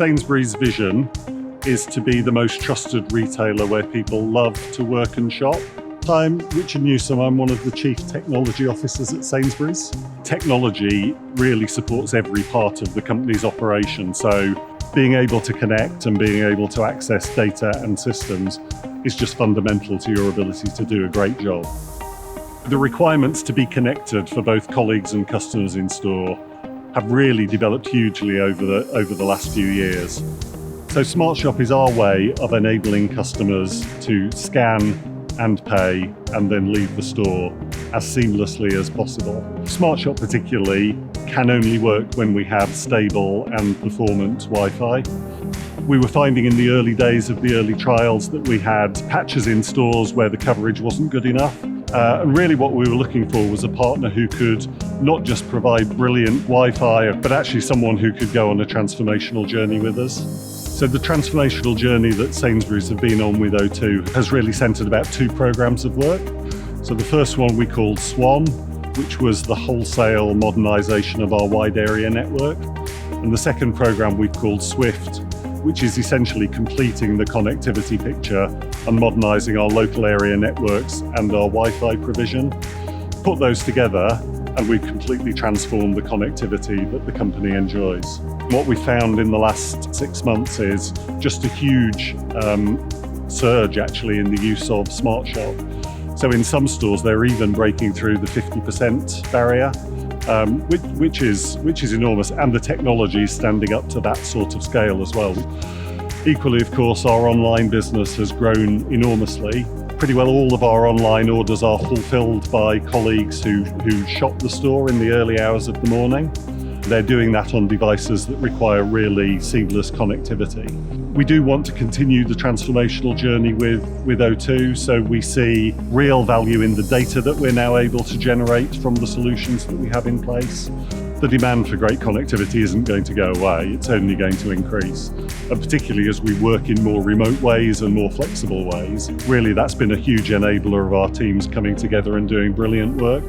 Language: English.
Sainsbury's vision is to be the most trusted retailer where people love to work and shop. I'm Richard Newsom, I'm one of the Chief Technology Officers at Sainsbury's. Technology really supports every part of the company's operation, so being able to connect and being able to access data and systems is just fundamental to your ability to do a great job. The requirements to be connected for both colleagues and customers in store have really developed hugely over the last few years. So Smartshop is our way of enabling customers to scan and pay and then leave the store as seamlessly as possible. Smartshop particularly can only work when we have stable and performant Wi-Fi. We were finding in the early days of the early trials that we had patches in stores where the coverage wasn't good enough. And really what we were looking for was a partner who could not just provide brilliant Wi-Fi, but actually someone who could go on a transformational journey with us. So the transformational journey that Sainsbury's have been on with O2 has really centred about two programmes of work. So the first one we called Swan, which was the wholesale modernisation of our wide area network. And the second programme we've called Swift, which is essentially completing the connectivity picture and modernising our local area networks and our Wi-Fi provision. Put those together and we've completely transformed the connectivity that the company enjoys. What we found in the last 6 months is just a huge surge actually in the use of Smartshop. So in some stores they're even breaking through the 50% barrier, which is enormous, and the technology is standing up to that sort of scale as well. Equally, of course, our online business has grown enormously. Pretty well all of our online orders are fulfilled by colleagues who shop the store in the early hours of the morning. They're doing that on devices that require really seamless connectivity. We do want to continue the transformational journey with O2, so we see real value in the data that we're now able to generate from the solutions that we have in place. The demand for great connectivity isn't going to go away, it's only going to increase. And particularly as we work in more remote ways and more flexible ways, really that's been a huge enabler of our teams coming together and doing brilliant work.